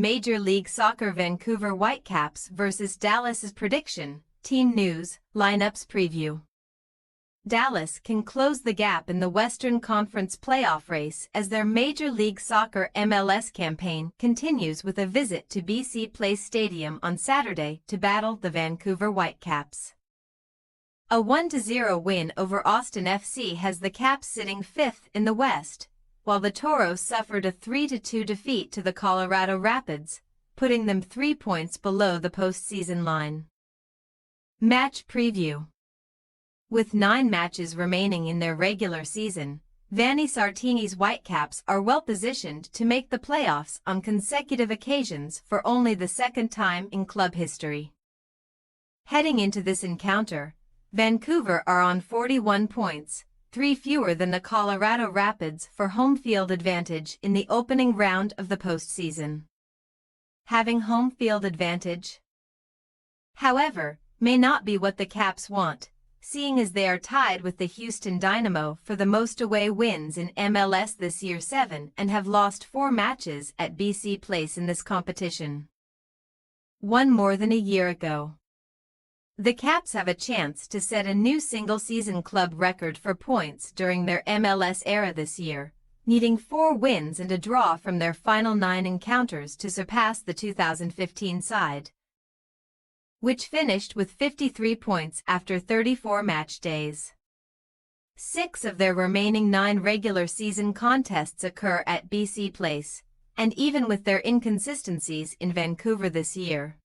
Major League Soccer Vancouver Whitecaps versus Dallas's prediction, team news, lineups preview. Dallas can close the gap in the Western Conference playoff race as their Major League Soccer MLS campaign continues with a visit to BC Place Stadium on Saturday to battle the Vancouver Whitecaps. A 1-0 win over Austin FC has the Caps sitting fifth in the West, while the Toros suffered a 3-2 defeat to the Colorado Rapids, putting them 3 points below the postseason line. Match preview. With 9 matches remaining in their regular season, Vanni Sartini's Whitecaps are well positioned to make the playoffs on consecutive occasions for only the second time in club history. Heading into this encounter, Vancouver are on 41 points, 3 fewer than the Colorado Rapids for home field advantage in the opening round of the postseason. Having home field advantage, however, may not be what the Caps want, seeing as they are tied with the Houston Dynamo for the most away wins in MLS this year, 7, and have lost 4 matches at BC Place in this competition. One more than a year ago. The Caps have a chance to set a new single-season club record for points during their MLS era this year, needing 4 wins and a draw from their final 9 encounters to surpass the 2015 side, which finished with 53 points after 34 match days. 6 of their remaining 9 regular season contests occur at BC Place, and even with their inconsistencies in Vancouver this year,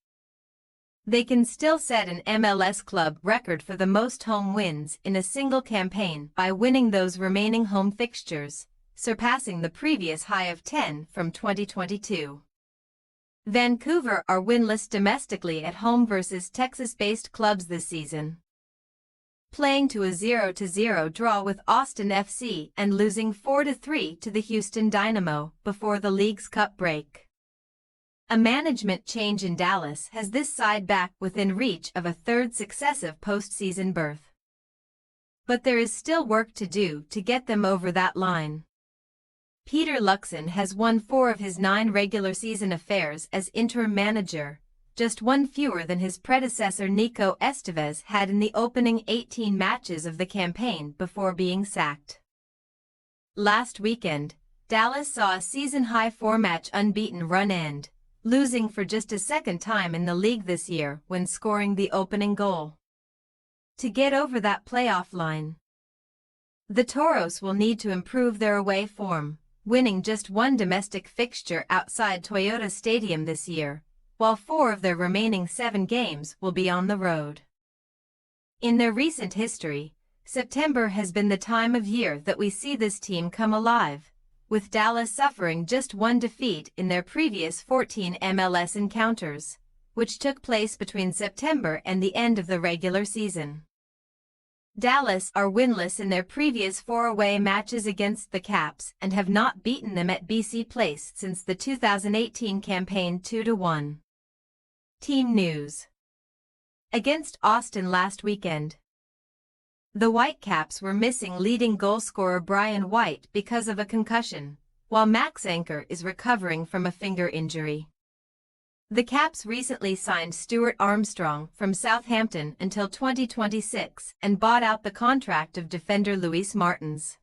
they can still set an MLS club record for the most home wins in a single campaign by winning those remaining home fixtures, surpassing the previous high of 10 from 2022. Vancouver are winless domestically at home versus Texas-based clubs this season, playing to a 0-0 draw with Austin FC and losing 4-3 to the Houston Dynamo before the league's cup break. A management change in Dallas has this side back within reach of a 3rd successive postseason berth. But there is still work to do to get them over that line. Peter Luxon has won 4 of his 9 regular season affairs as interim manager, just 1 fewer than his predecessor Nico Estevez had in the opening 18 matches of the campaign before being sacked. Last weekend, Dallas saw a season-high 4-match unbeaten run end, losing for just a second time in the league this year when scoring the opening goal. To get over that playoff line, the Toros will need to improve their away form, winning just 1 domestic fixture outside Toyota Stadium this year, while 4 of their remaining 7 games will be on the road. In their recent history, September has been the time of year that we see this team come alive, with Dallas suffering just 1 defeat in their previous 14 MLS encounters, which took place between September and the end of the regular season. Dallas are winless in their previous 4 away matches against the Caps and have not beaten them at BC Place since the 2018 campaign 2-1. Team news. Against Austin last weekend, the Whitecaps were missing leading goalscorer Brian White because of a concussion, while Max Anchor is recovering from a finger injury. The Caps recently signed Stuart Armstrong from Southampton until 2026 and bought out the contract of defender Luis Martins.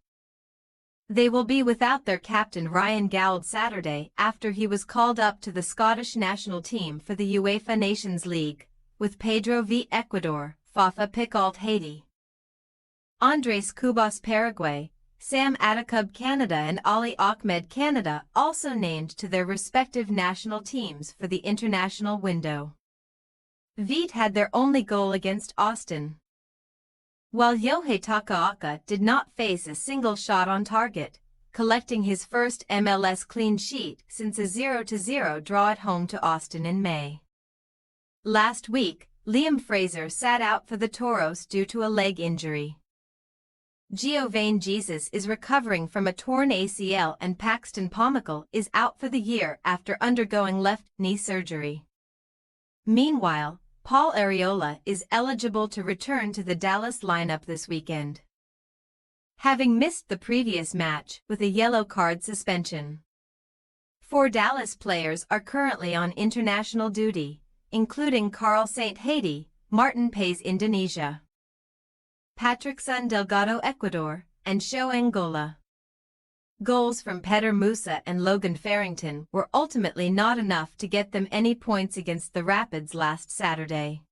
They will be without their captain Ryan Gould Saturday after he was called up to the Scottish national team for the UEFA Nations League, with Pedro v Ecuador, Fafa Picault Haiti, Andres Cubas Paraguay, Sam Adakub Canada and Ali Ahmed Canada also named to their respective national teams for the international window. Vite had their only goal against Austin, while Yohei Takaoka did not face a single shot on target, collecting his first MLS clean sheet since a 0-0 draw at home to Austin in May. Last week, Liam Fraser sat out for the Toros due to a leg injury. Giovanni Jesus is recovering from a torn ACL and Paxton Pomykal is out for the year after undergoing left knee surgery. Meanwhile, Paul Arriola is eligible to return to the Dallas lineup this weekend, having missed the previous match with a yellow card suspension. 4 Dallas players are currently on international duty, including Carl St. Haiti, Martin Paes Indonesia, Patrickson Delgado Ecuador, and Show Angola. Goals from Petter Musa and Logan Farrington were ultimately not enough to get them any points against the Rapids last Saturday.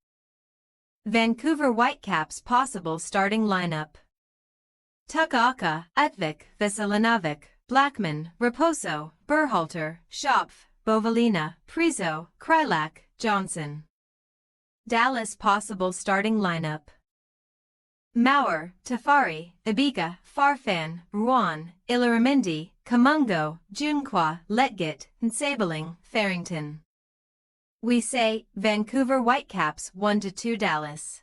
Vancouver Whitecaps possible starting lineup: Tukaka, Utvik, Veselinovic, Blackman, Raposo, Berhalter, Schopf, Bovalina, Prizo, Krylak, Johnson. Dallas possible starting lineup: Maurer, Tafari, Ibiga, Farfan, Ruan, Illaramendi, Kamungo, Junqua, Letgett, Nsabeling, Farrington. We say Vancouver Whitecaps 1-2 Dallas.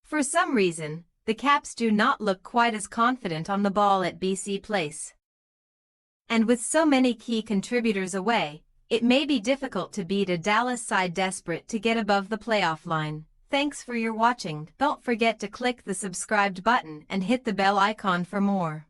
For some reason, the Caps do not look quite as confident on the ball at BC Place. And with so many key contributors away, it may be difficult to beat a Dallas side desperate to get above the playoff line. Thanks for your watching. Don't forget to click the subscribed button and hit the bell icon for more.